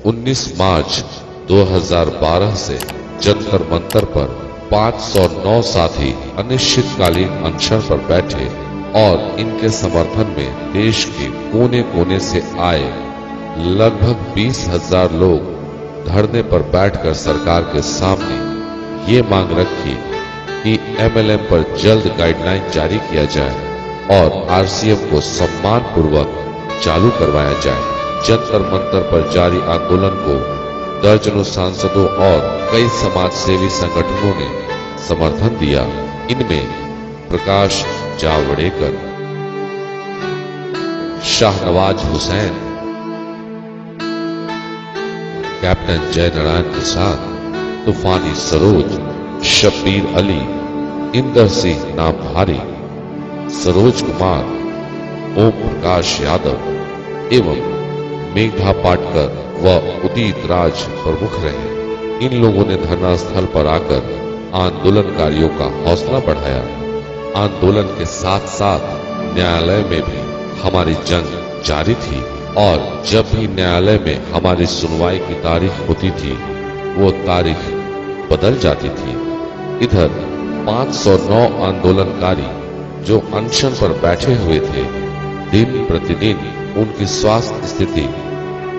19 मार्च 2012 से जंतर मंतर पर 509 साथी अनिश्चितकालीन अनशन पर बैठे और इनके समर्थन में देश के कोने कोने से आए लगभग 20,000 लोग धरने पर बैठकर सरकार के सामने ये मांग रखी कि एमएलएम पर जल्द गाइडलाइन जारी किया जाए और आरसीएम को सम्मान पूर्वक चालू करवाया जाए। जंतर मंतर पर जारी आंदोलन को दर्जनों सांसदों और कई समाज सेवी संगठनों ने समर्थन दिया। इनमें प्रकाश जावड़ेकर, शाहनवाज हुसैन, कैप्टन जयनारायण प्रसाद, तूफानी सरोज, शब्बीर अली, इंदर सिंह नामधारी, सरोज कुमार, ओम प्रकाश यादव एवं मेघा पाटकर व उदित राज प्रमुख रहे। इन लोगों ने धरना स्थल पर आकर आंदोलनकारियों का हौसला बढ़ाया। आंदोलन के साथ साथ न्यायालय में भी हमारी जंग जारी थी और जब भी न्यायालय में हमारी सुनवाई की तारीख होती थी वो तारीख बदल जाती थी। इधर 509 आंदोलनकारी जो अनशन पर बैठे हुए थे, दिन प्रतिदिन उनकी स्वास्थ्य स्थिति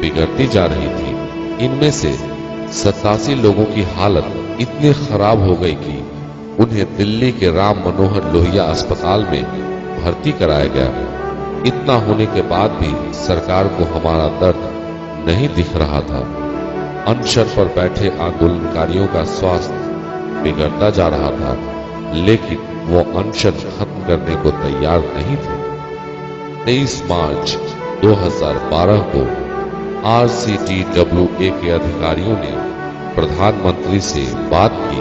बिगड़ती जा रही थी। इनमें से 87 लोगों की हालत इतनी खराब हो गई कि उन्हें दिल्ली के राम मनोहर लोहिया अस्पताल में भर्ती कराया गया। इतना होने के बाद भी सरकार को हमारा दर्द नहीं दिख रहा था। अनशन पर बैठे आंदोलनकारियों का स्वास्थ्य बिगड़ता जा रहा था, लेकिन वो अनशन खत्म करने को तैयार नहीं थे। 23 मार्च 2012 को RCTWA के अधिकारियों ने प्रधानमंत्री से बात की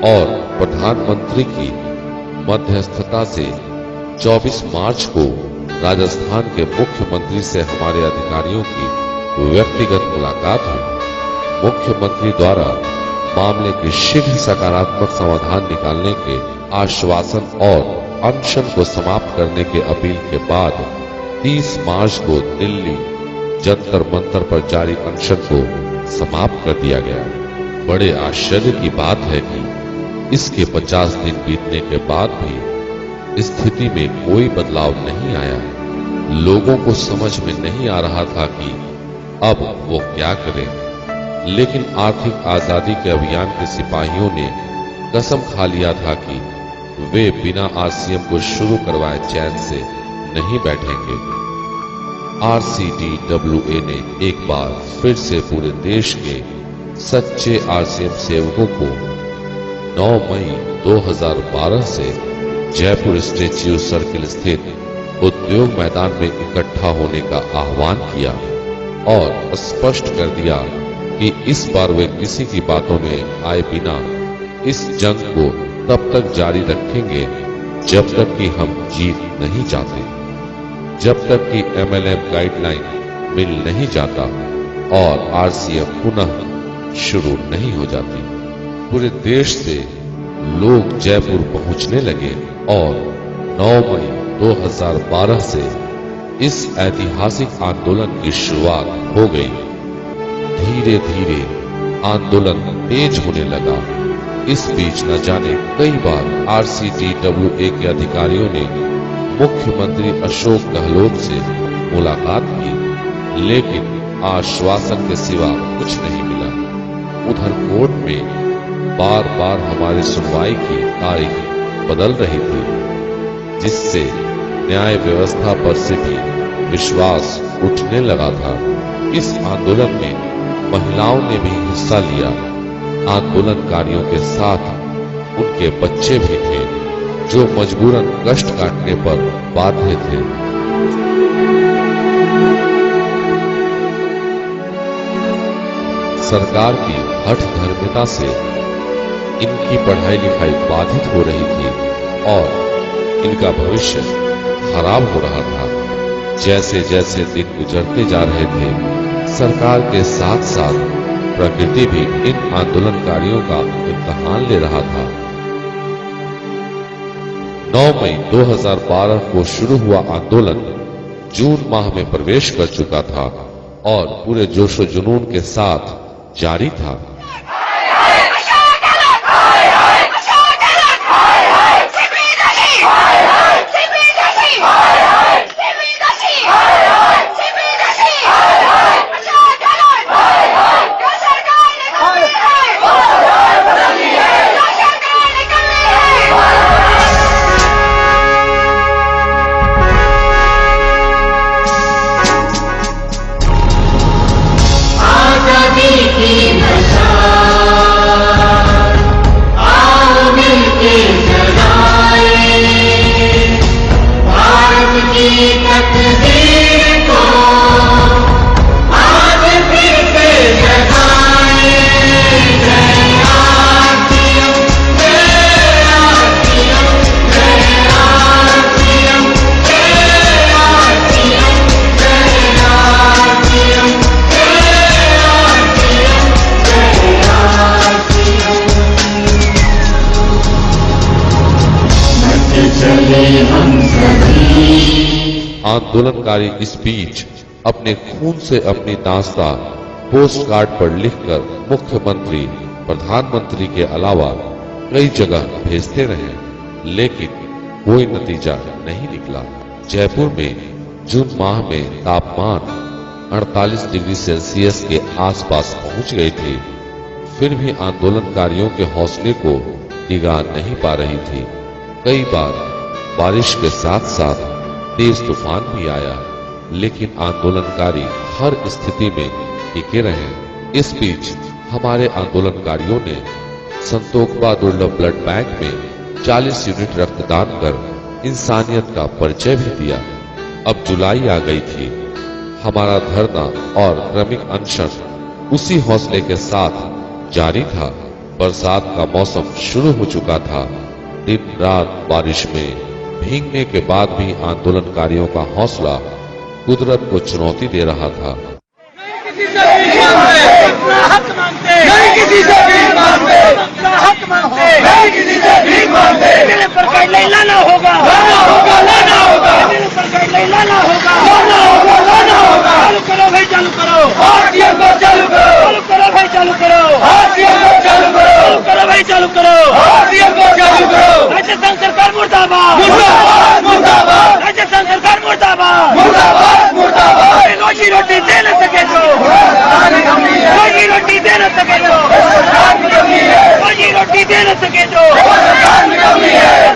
और प्रधानमंत्री की मध्यस्थता से 24 मार्च को राजस्थान के मुख्यमंत्री से हमारे अधिकारियों की व्यक्तिगत मुलाकात हुई। मुख्यमंत्री द्वारा मामले के शीघ्र सकारात्मक समाधान निकालने के आश्वासन और अनशन को समाप्त करने की अपील के बाद 30 मार्च को दिल्ली जंतर मंतर पर जारी अनशन को समाप्त कर दिया गया। बड़े आश्चर्य की बात है कि इसके 50 दिन बीतने के बाद भी स्थिति में कोई बदलाव नहीं आया। लोगों को समझ में नहीं आ रहा था कि अब वो क्या करें, लेकिन आर्थिक आजादी के अभियान के सिपाहियों ने कसम खा लिया था कि वे बिना आरसीएम को शुरू करवाए चैन से नहीं बैठेंगे। RCTWA ने एक बार फिर से पूरे देश के सच्चे आरसीएम सेवकों को 9 मई 2012 से जयपुर स्टैच्यू सर्किल स्थित उद्योग मैदान में इकट्ठा होने का आह्वान किया और स्पष्ट कर दिया कि इस बार वे किसी की बातों में आए बिना इस जंग को तब तक जारी रखेंगे जब तक कि हम जीत नहीं जाते, जब तक कि एमएलएम गाइडलाइन मिल नहीं जाता और आरसीएम पुनः शुरू नहीं हो जाती। पूरे देश से लोग जयपुर पहुंचने लगे और 9 मई 2012 से इस ऐतिहासिक आंदोलन की शुरुआत हो गई। धीरे धीरे आंदोलन तेज होने लगा। इस बीच न जाने कई बार RCTWA के अधिकारियों ने मुख्यमंत्री अशोक गहलोत से मुलाकात की, लेकिन आश्वासन के सिवा कुछ नहीं मिला। उधर कोर्ट में बार बार हमारी सुनवाई की तारीख बदल रही थी, जिससे न्याय व्यवस्था पर से भी विश्वास उठने लगा था। इस आंदोलन में महिलाओं ने भी हिस्सा लिया। आंदोलनकारियों के साथ उनके बच्चे भी थे जो मजबूरन कष्ट काटने पर बाध्य थे। सरकार की हठ धर्मिता से इनकी पढ़ाई लिखाई बाधित हो रही थी और इनका भविष्य खराब हो रहा था। जैसे जैसे दिन गुजरते जा रहे थे, सरकार के साथ साथ प्रकृति भी इन आंदोलनकारियों का इम्तिहान ले रहा था। 9 मई 2012 को शुरू हुआ आंदोलन जून माह में प्रवेश कर चुका था और पूरे जोशो जुनून के साथ जारी था। आंदोलनकारी इस बीच अपने खून से अपनी दास्तां पोस्ट कार्ड पर लिखकर मुख्यमंत्री, प्रधानमंत्री के अलावा कई जगह भेजते रहे, लेकिन कोई नतीजा नहीं निकला। जयपुर में जून माह में तापमान 48 डिग्री सेल्सियस के आसपास पहुंच गई थी, फिर भी आंदोलनकारियों के हौसले को डिगा नहीं पा रही थी। कई बार बारिश के साथ साथ तेज तूफान भी आया, लेकिन आंदोलनकारी हर स्थिति में टिके रहे। इस बीच हमारे आंदोलनकारियों ने संतोखबा दुर्लभ ब्लड बैंक में 40 यूनिट रक्तदान कर इंसानियत का परिचय भी दिया। अब जुलाई आ गई थी। हमारा धरना और क्रमिक अनशन उसी हौसले के साथ जारी था। बरसात का मौसम शुरू हो चुका था। दिन रात बारिश में भीगने के बाद भी आंदोलनकारियों का हौसला कुदरत को चुनौती दे रहा था। किसी से भीख मांगते, अपना हक मांगते, नहीं किसी से भीख मांगते, अपना हक मांगते, नहीं किसी से भीख मांगते। मेरे पर कोई नहीं लाना होगा, लाना होगा, लाना होगा। मेरे पर कोई नहीं लाना होगा, लाना होगा, लाना होगा। चालू करो भाई, चालू करो, आरटीएम को चालू करो, चालू करो भाई, चालू करो, आरटीएम को चालू करो, चालू करो भाई, चालू करो, आरटीएम को चालू करो। राजस्थान सरकार मुर्दाबाद, मुर्दाबाद, मुर्दाबाद। राजस्थान सरकार मुर्दाबाद, मुर्दाबाद, मुर्दाबाद। रोजी रोटी दे न सके तो, रोजी रोटी दे न सके तो, रोजी रोटी दे न सके तो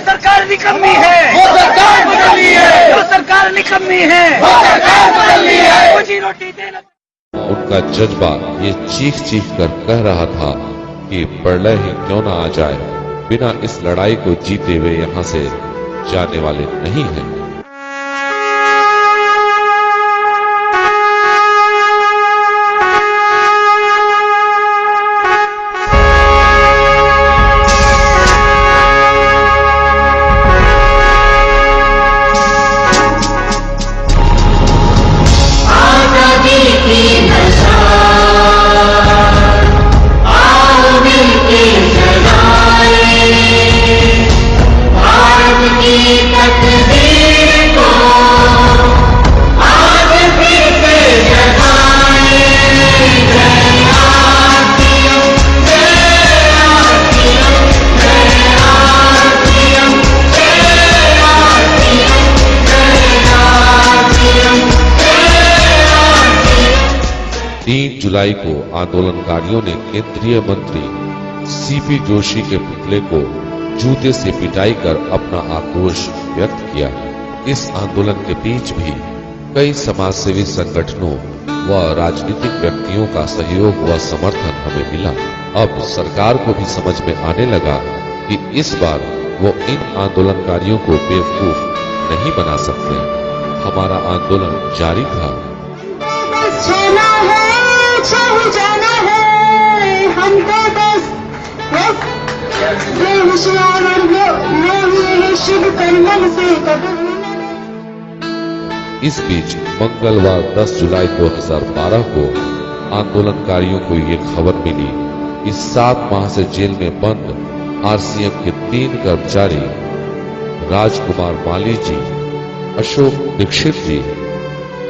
सरकार निकम्मी है, वो सरकार निकम्मी है, वो सरकार निकम्मी है, वो सरकार निकम्मी है। रोजी रोटी दे न। उनका जज्बा ये चीख चीख कर कह रहा था कि प्रलय ही क्यों न आ जाए, बिना इस लड़ाई को जीते हुए यहाँ से जाने वाले नहीं हैं। जुलाई को आंदोलनकारियों ने केंद्रीय मंत्री सीपी जोशी के पुतले को जूते से पिटाई कर अपना आक्रोश व्यक्त किया। इस आंदोलन के बीच भी कई समाजसेवी संगठनों व राजनीतिक व्यक्तियों का सहयोग व समर्थन हमें मिला। अब सरकार को भी समझ में आने लगा कि इस बार वो इन आंदोलनकारियों को बेवकूफ नहीं बना सकते। हमारा आंदोलन जारी था। जाना है हमको बस होशियार शुभ कर्मन से। इस बीच मंगलवार 10 जुलाई 2012 को आंदोलनकारियों को ये खबर मिली कि 7 माह से जेल में बंद आरसीएम के 3 कर्मचारी राजकुमार माली जी, अशोक दीक्षित जी,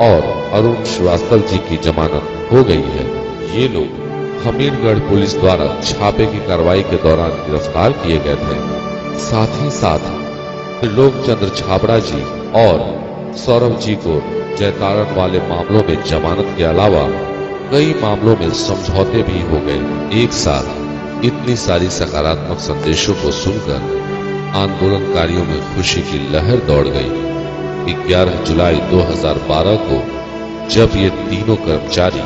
और अरुण श्रीवास्तव जी की जमानत हो गई है। ये लोग हमीरगढ़ पुलिस द्वारा छापे की कार्रवाई के दौरान गिरफ्तार किए गए थे। साथ ही साथ लोकचंद्र छाबड़ा जी और सौरभ जी को जयतारण वाले मामलों में जमानत के अलावा कई मामलों में समझौते भी हो गए। एक साथ इतनी सारी सकारात्मक संदेशों को सुनकर आंदोलनकारियों में खुशी की लहर दौड़ गई। 11 जुलाई 2012 को जब ये तीनों कर्मचारी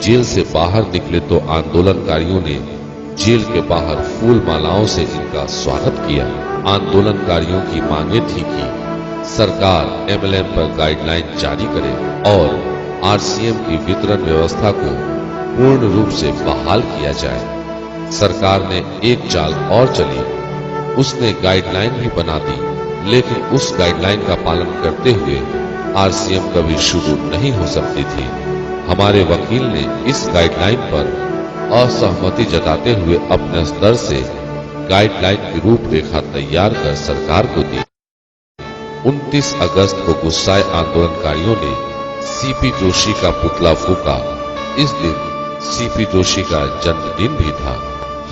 जेल से बाहर निकले तो आंदोलनकारियों ने जेल के बाहर फूल मालाओं से इनका स्वागत किया। आंदोलनकारियों की मांगे थी कि सरकार MLM पर गाइडलाइन जारी करे और RCM की वितरण व्यवस्था को पूर्ण रूप से बहाल किया जाए। सरकार ने एक चाल और चली, उसने गाइडलाइन भी बना दी, लेकिन उस गाइडलाइन का पालन करते हुए RCM कभी शुरू नहीं हो सकती थी। हमारे वकील ने इस गाइडलाइन पर असहमति जताते हुए अपने स्तर से गाइडलाइन की रूपरेखा तैयार कर सरकार को दी। 29 अगस्त को गुस्साए आंदोलनकारियों ने CP जोशी का पुतला फूका। इस दिन CP जोशी का जन्मदिन भी था।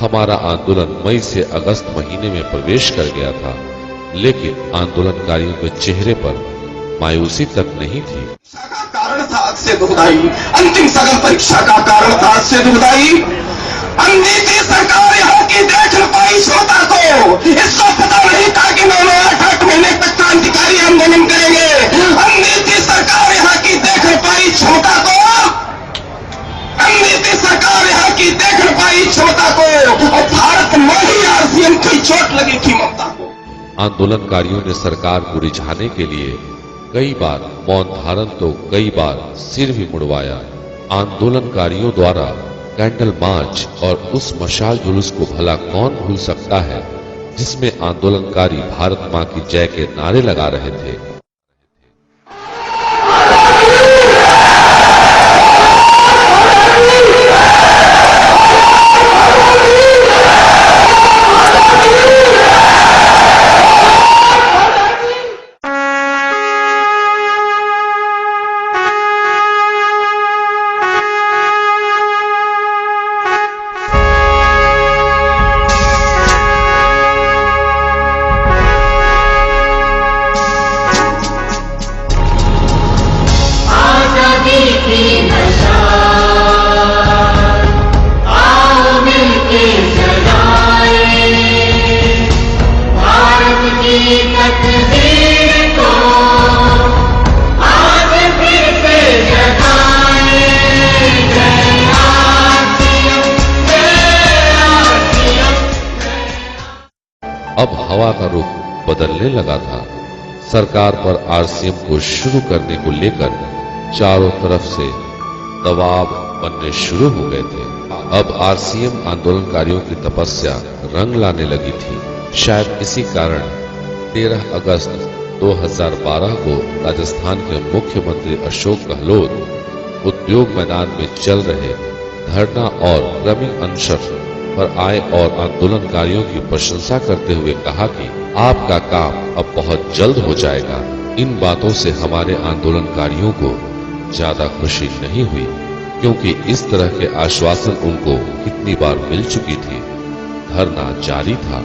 हमारा आंदोलन मई से अगस्त महीने में प्रवेश कर गया था, लेकिन आंदोलनकारियों के चेहरे पर मायूसी तक नहीं थी। कारण था से दुखदाई, अंतिम सघन परीक्षा का कारण था से दुखदाई। अननीति सरकार यहाँ की देख न पाई क्षमता को, इसको पता नहीं था कि 9-8 महीने तक क्रांतिकारी आंदोलन करेंगे। अननीति सरकार यहाँ की देख न पाई क्षमता को, अननीति सरकार यहाँ की देख न पाई क्षमता को, और भारत में ही RCM की चोट लगी थी ममता को। आंदोलनकारियों ने सरकार को रिझाने के लिए कई बार मौन धारण तो कई बार सिर भी मुड़वाया। आंदोलनकारियों द्वारा कैंडल मार्च और उस मशाल जुलूस को भला कौन भूल सकता है, जिसमें आंदोलनकारी भारत मां की जय के नारे लगा रहे थे। अब हवा का रुख बदलने लगा था। सरकार पर RCM को शुरू करने को लेकर चारों तरफ से दबाव बनने शुरू हो गए थे। अब RCM आंदोलनकारियों की तपस्या रंग लाने लगी थी। शायद इसी कारण 13 अगस्त 2012 को राजस्थान के मुख्यमंत्री अशोक गहलोत उद्योग मैदान में चल रहे धरना और क्रमिक अनशन पर आए और आंदोलनकारियों की प्रशंसा करते हुए कहा कि आपका काम अब बहुत जल्द हो जाएगा। इन बातों से हमारे आंदोलनकारियों को ज्यादा खुशी नहीं हुई, क्योंकि इस तरह के आश्वासन उनको कितनी बार मिल चुकी थी। धरना जारी था।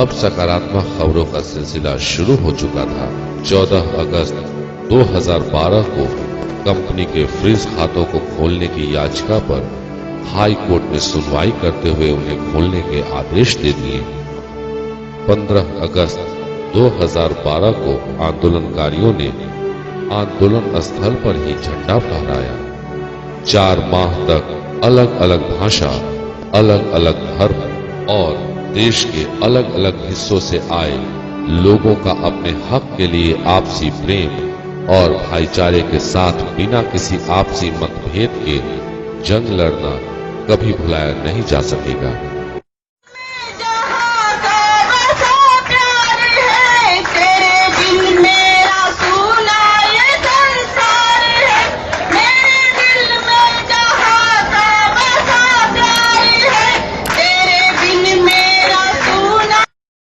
अब सकारात्मक खबरों का सिलसिला शुरू हो चुका था। 14 अगस्त 2012 को कंपनी के फ्रीज खातों को खोलने की याचिका पर हाई कोर्ट में सुनवाई करते हुए उन्हें खोलने के आदेश दे दिए। 15 अगस्त 2012 को आंदोलनकारियों ने आंदोलन स्थल पर ही झंडा फहराया। 4 माह तक अलग अलग भाषा, अलग अलग धर्म और देश के अलग अलग हिस्सों से आए लोगों का अपने हक के लिए आपसी प्रेम और भाईचारे के साथ बिना किसी आपसी मतभेद के जंग लड़ना कभी भुलाया नहीं जा सकेगा।